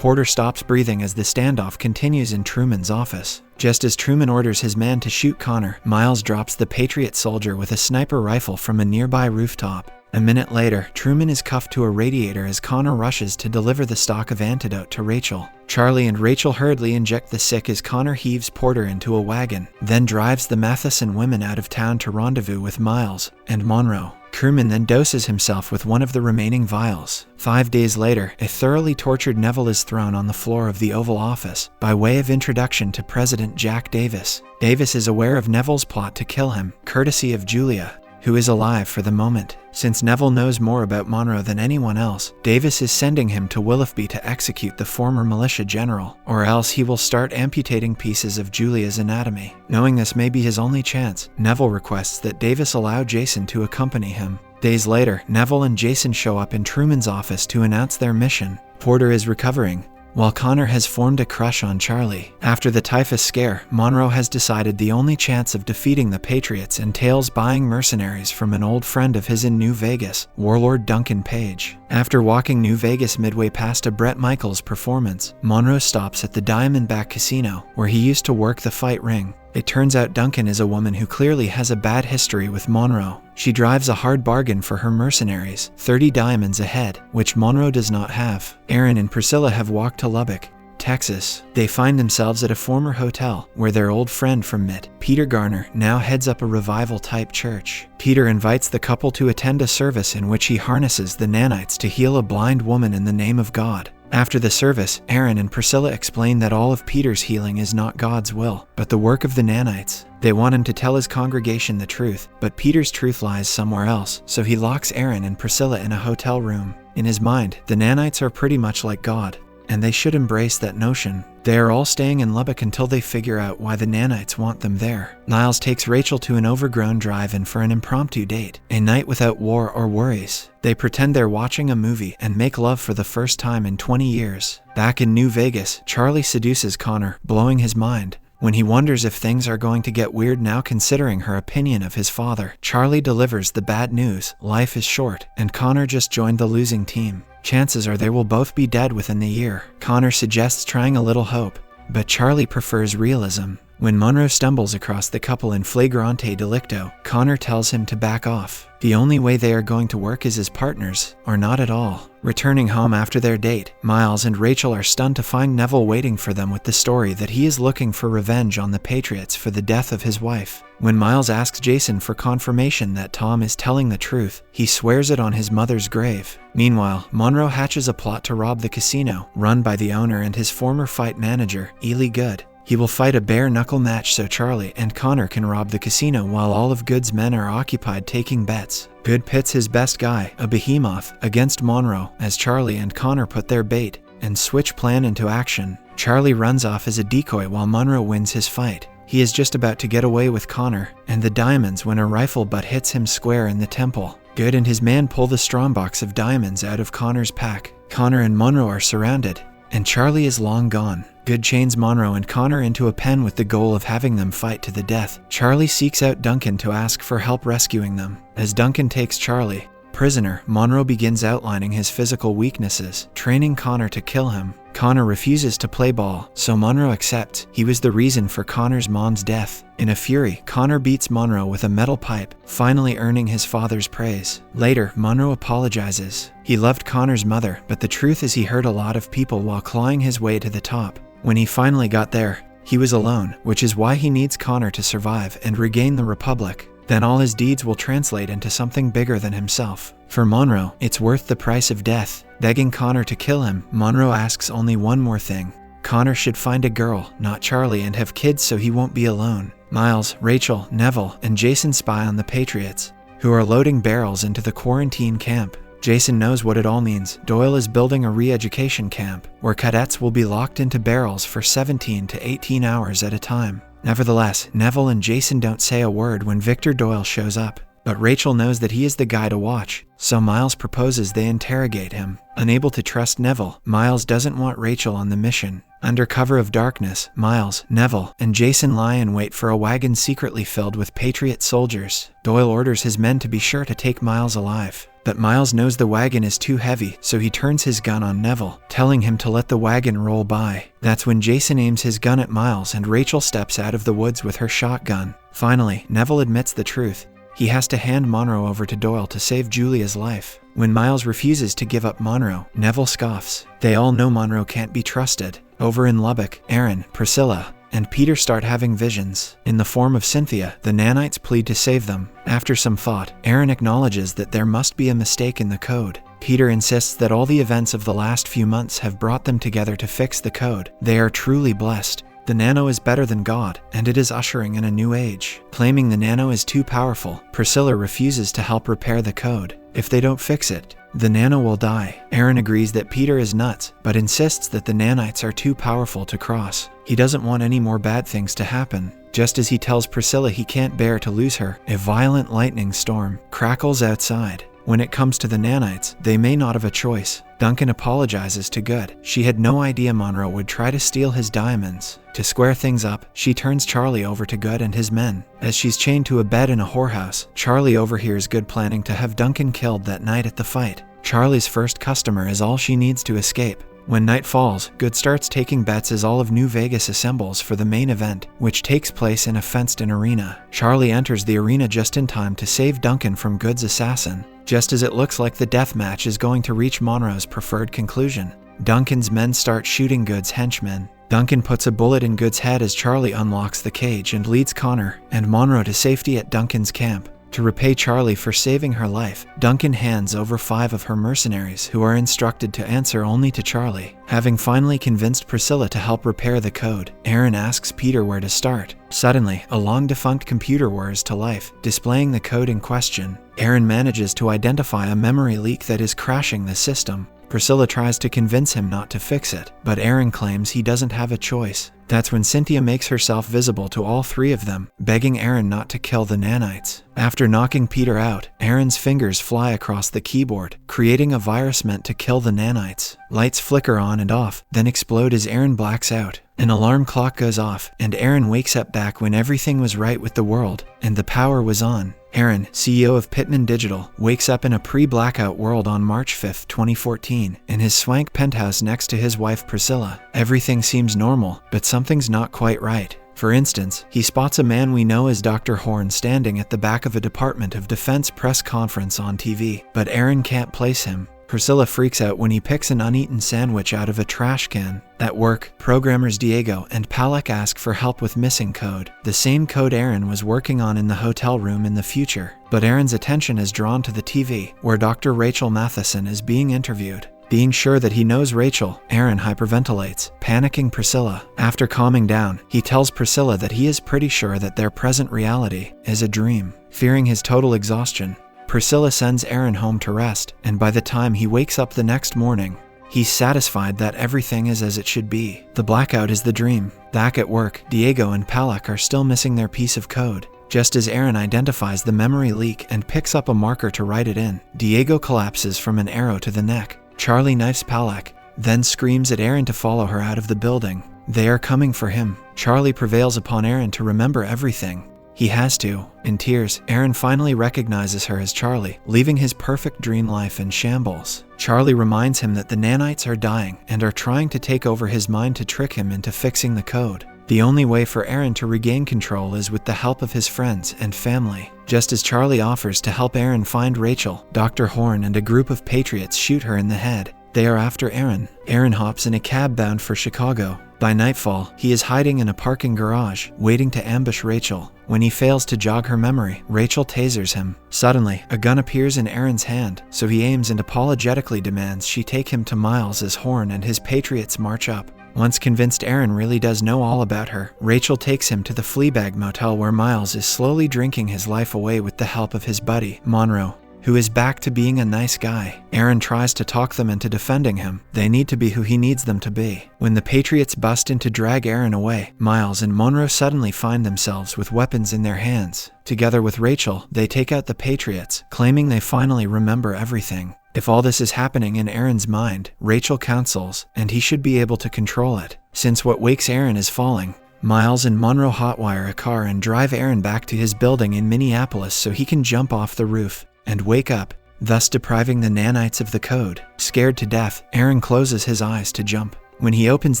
Porter stops breathing as the standoff continues in Truman's office. Just as Truman orders his man to shoot Connor, Miles drops the Patriot soldier with a sniper rifle from a nearby rooftop. A minute later, Truman is cuffed to a radiator as Connor rushes to deliver the stock of antidote to Rachel. Charlie and Rachel hurriedly inject the sick as Connor heaves Porter into a wagon, then drives the Matheson women out of town to rendezvous with Miles and Monroe. Truman then doses himself with one of the remaining vials. 5 days later, a thoroughly tortured Neville is thrown on the floor of the Oval Office by way of introduction to President Jack Davis. Davis is aware of Neville's plot to kill him, courtesy of Julia, who is alive for the moment. Since Neville knows more about Monroe than anyone else, Davis is sending him to Willoughby to execute the former militia general, or else he will start amputating pieces of Julia's anatomy. Knowing this may be his only chance, Neville requests that Davis allow Jason to accompany him. Days later, Neville and Jason show up in Truman's office to announce their mission. Porter is recovering, while Connor has formed a crush on Charlie. After the typhus scare, Monroe has decided the only chance of defeating the Patriots entails buying mercenaries from an old friend of his in New Vegas, Warlord Duncan Page. After walking New Vegas midway past a Bret Michaels performance, Monroe stops at the Diamondback Casino, where he used to work the fight ring. It turns out Duncan is a woman who clearly has a bad history with Monroe. She drives a hard bargain for her mercenaries, 30 diamonds a head, which Monroe does not have. Aaron and Priscilla have walked to Lubbock, Texas. They find themselves at a former hotel, where their old friend from MIT, Peter Garner, now heads up a revival-type church. Peter invites the couple to attend a service in which he harnesses the nanites to heal a blind woman in the name of God. After the service, Aaron and Priscilla explain that all of Peter's healing is not God's will, but the work of the nanites. They want him to tell his congregation the truth, but Peter's truth lies somewhere else, so he locks Aaron and Priscilla in a hotel room. In his mind, the nanites are pretty much like God, and they should embrace that notion. They are all staying in Lubbock until they figure out why the nanites want them there. Niles takes Rachel to an overgrown drive-in for an impromptu date, a night without war or worries. They pretend they're watching a movie and make love for the first time in 20 years. Back in New Vegas, Charlie seduces Connor, blowing his mind. When he wonders if things are going to get weird now considering her opinion of his father, Charlie delivers the bad news: life is short, and Connor just joined the losing team. Chances are they will both be dead within the year. Connor suggests trying a little hope, but Charlie prefers realism. When Monroe stumbles across the couple in flagrante delicto, Connor tells him to back off. The only way they are going to work is as partners, or not at all. Returning home after their date, Miles and Rachel are stunned to find Neville waiting for them with the story that he is looking for revenge on the Patriots for the death of his wife. When Miles asks Jason for confirmation that Tom is telling the truth, he swears it on his mother's grave. Meanwhile, Monroe hatches a plot to rob the casino, run by the owner and his former fight manager, Ely Good. He will fight a bare-knuckle match so Charlie and Connor can rob the casino while all of Good's men are occupied taking bets. Good pits his best guy, a behemoth, against Monroe as Charlie and Connor put their bait and switch plan into action. Charlie runs off as a decoy while Monroe wins his fight. He is just about to get away with Connor and the diamonds when a rifle butt hits him square in the temple. Good and his man pull the strongbox of diamonds out of Connor's pack. Connor and Monroe are surrounded, and Charlie is long gone. Good chains Monroe and Connor into a pen with the goal of having them fight to the death. Charlie seeks out Duncan to ask for help rescuing them. As Duncan takes Charlie prisoner, Monroe begins outlining his physical weaknesses, training Connor to kill him. Connor refuses to play ball, so Monroe accepts he was the reason for Connor's mom's death. In a fury, Connor beats Monroe with a metal pipe, finally earning his father's praise. Later, Monroe apologizes. He loved Connor's mother, but the truth is he hurt a lot of people while clawing his way to the top. When he finally got there, he was alone, which is why he needs Connor to survive and regain the Republic. Then all his deeds will translate into something bigger than himself. For Monroe, it's worth the price of death. Begging Connor to kill him, Monroe asks only one more thing. Connor should find a girl, not Charlie, and have kids so he won't be alone. Miles, Rachel, Neville, and Jason spy on the Patriots, who are loading barrels into the quarantine camp. Jason knows what it all means. Doyle is building a re-education camp, where cadets will be locked into barrels for 17 to 18 hours at a time. Nevertheless, Neville and Jason don't say a word when Victor Doyle shows up. But Rachel knows that he is the guy to watch, so Miles proposes they interrogate him. Unable to trust Neville, Miles doesn't want Rachel on the mission. Under cover of darkness, Miles, Neville, and Jason lie in wait for a wagon secretly filled with Patriot soldiers. Doyle orders his men to be sure to take Miles alive. But Miles knows the wagon is too heavy, so he turns his gun on Neville, telling him to let the wagon roll by. That's when Jason aims his gun at Miles and Rachel steps out of the woods with her shotgun. Finally, Neville admits the truth. He has to hand Monroe over to Doyle to save Julia's life. When Miles refuses to give up Monroe, Neville scoffs. They all know Monroe can't be trusted. Over in Lubbock, Aaron, Priscilla, and Peter start having visions. In the form of Cynthia, the nanites plead to save them. After some thought, Aaron acknowledges that there must be a mistake in the code. Peter insists that all the events of the last few months have brought them together to fix the code. They are truly blessed. The nano is better than God, and it is ushering in a new age. Claiming the nano is too powerful, Priscilla refuses to help repair the code. If they don't fix it, the nano will die. Aaron agrees that Peter is nuts, but insists that the nanites are too powerful to cross. He doesn't want any more bad things to happen. Just as he tells Priscilla he can't bear to lose her, a violent lightning storm crackles outside. When it comes to the nanites, they may not have a choice. Duncan apologizes to Good. She had no idea Monroe would try to steal his diamonds. To square things up, she turns Charlie over to Good and his men. As she's chained to a bed in a whorehouse, Charlie overhears Good planning to have Duncan killed that night at the fight. Charlie's first customer is all she needs to escape. When night falls, Good starts taking bets as all of New Vegas assembles for the main event, which takes place in a fenced-in arena. Charlie enters the arena just in time to save Duncan from Good's assassin. Just as it looks like the death match is going to reach Monroe's preferred conclusion, Duncan's men start shooting Good's henchmen. Duncan puts a bullet in Good's head as Charlie unlocks the cage and leads Connor and Monroe to safety at Duncan's camp. To repay Charlie for saving her life, Duncan hands over 5 of her mercenaries who are instructed to answer only to Charlie. Having finally convinced Priscilla to help repair the code, Aaron asks Peter where to start. Suddenly, a long-defunct computer whirs to life, displaying the code in question. Aaron manages to identify a memory leak that is crashing the system. Priscilla tries to convince him not to fix it, but Aaron claims he doesn't have a choice. That's when Cynthia makes herself visible to all 3 of them, begging Aaron not to kill the nanites. After knocking Peter out, Aaron's fingers fly across the keyboard, creating a virus meant to kill the nanites. Lights flicker on and off, then explode as Aaron blacks out. An alarm clock goes off, and Aaron wakes up back when everything was right with the world, and the power was on. Aaron, CEO of Pittman Digital, wakes up in a pre-blackout world on March 5, 2014, in his swank penthouse next to his wife Priscilla. Everything seems normal, but something's not quite right. For instance, he spots a man we know as Dr. Horn standing at the back of a Department of Defense press conference on TV, but Aaron can't place him. Priscilla freaks out when he picks an uneaten sandwich out of a trash can. At work, programmers Diego and Palak ask for help with missing code, the same code Aaron was working on in the hotel room in the future. But Aaron's attention is drawn to the TV, where Dr. Rachel Matheson is being interviewed. Being sure that he knows Rachel, Aaron hyperventilates, panicking Priscilla. After calming down, he tells Priscilla that he is pretty sure that their present reality is a dream. Fearing his total exhaustion, Priscilla sends Aaron home to rest, and by the time he wakes up the next morning, he's satisfied that everything is as it should be. The blackout is the dream. Back at work, Diego and Palak are still missing their piece of code. Just as Aaron identifies the memory leak and picks up a marker to write it in, Diego collapses from an arrow to the neck. Charlie knifes Palak, then screams at Aaron to follow her out of the building. They are coming for him. Charlie prevails upon Aaron to remember everything. He has to. In tears, Aaron finally recognizes her as Charlie, leaving his perfect dream life in shambles. Charlie reminds him that the nanites are dying and are trying to take over his mind to trick him into fixing the code. The only way for Aaron to regain control is with the help of his friends and family. Just as Charlie offers to help Aaron find Rachel, Dr. Horn and a group of patriots shoot her in the head. They are after Aaron. Aaron hops in a cab bound for Chicago. By nightfall, he is hiding in a parking garage, waiting to ambush Rachel. When he fails to jog her memory, Rachel tasers him. Suddenly, a gun appears in Aaron's hand, so he aims and apologetically demands she take him to Miles as Horn and his patriots march up. Once convinced Aaron really does know all about her, Rachel takes him to the Fleabag Motel where Miles is slowly drinking his life away with the help of his buddy, Monroe, who is back to being a nice guy. Aaron tries to talk them into defending him. They need to be who he needs them to be. When the Patriots bust in to drag Aaron away, Miles and Monroe suddenly find themselves with weapons in their hands. Together with Rachel, they take out the Patriots, claiming they finally remember everything. If all this is happening in Aaron's mind, Rachel counsels, and he should be able to control it. Since what wakes Aaron is falling, Miles and Monroe hotwire a car and drive Aaron back to his building in Minneapolis so he can jump off the roof and wake up. thus depriving the nanites of the code. Scared to death, Aaron closes his eyes to jump. When he opens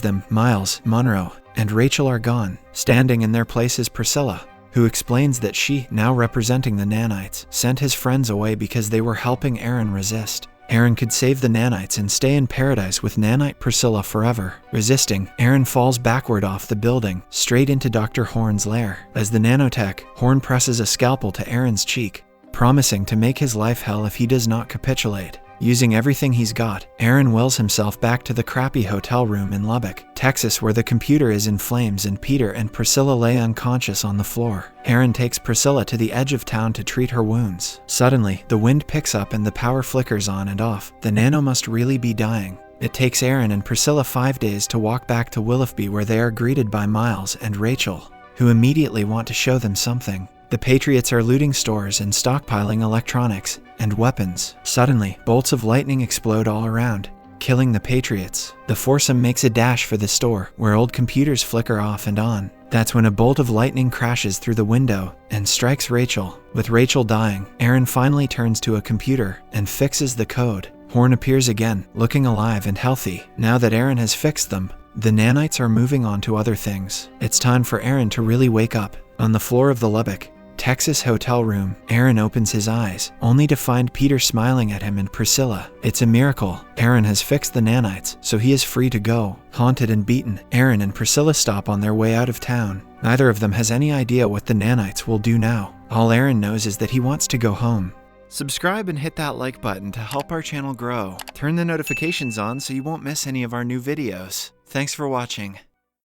them, Miles, Monroe, and Rachel are gone. Standing in their place is Priscilla, who explains that she, now representing the nanites, sent his friends away because they were helping Aaron resist. Aaron could save the nanites and stay in paradise with nanite Priscilla forever. Resisting, Aaron falls backward off the building, straight into Dr. Horn's lair. As the nanotech, Horn presses a scalpel to Aaron's cheek, promising to make his life hell if he does not capitulate. Using everything he's got, Aaron wills himself back to the crappy hotel room in Lubbock, Texas, where the computer is in flames and Peter and Priscilla lay unconscious on the floor. Aaron takes Priscilla to the edge of town to treat her wounds. Suddenly, the wind picks up and the power flickers on and off. The nano must really be dying. It takes Aaron and Priscilla 5 days to walk back to Willoughby, where they are greeted by Miles and Rachel, who immediately want to show them something. The Patriots are looting stores and stockpiling electronics and weapons. Suddenly, bolts of lightning explode all around, killing the Patriots. The foursome makes a dash for the store, where old computers flicker off and on. That's when a bolt of lightning crashes through the window and strikes Rachel. With Rachel dying, Aaron finally turns to a computer and fixes the code. Horn appears again, looking alive and healthy. Now that Aaron has fixed them, the nanites are moving on to other things. It's time for Aaron to really wake up. On the floor of the Lubbock, Texas hotel room, Aaron opens his eyes, only to find Peter smiling at him and Priscilla. It's a miracle. Aaron has fixed the nanites, so he is free to go. Haunted and beaten, Aaron and Priscilla stop on their way out of town. Neither of them has any idea what the nanites will do now. All Aaron knows is that he wants to go home. Subscribe and hit that like button to help our channel grow. Turn the notifications on so you won't miss any of our new videos. Thanks for watching.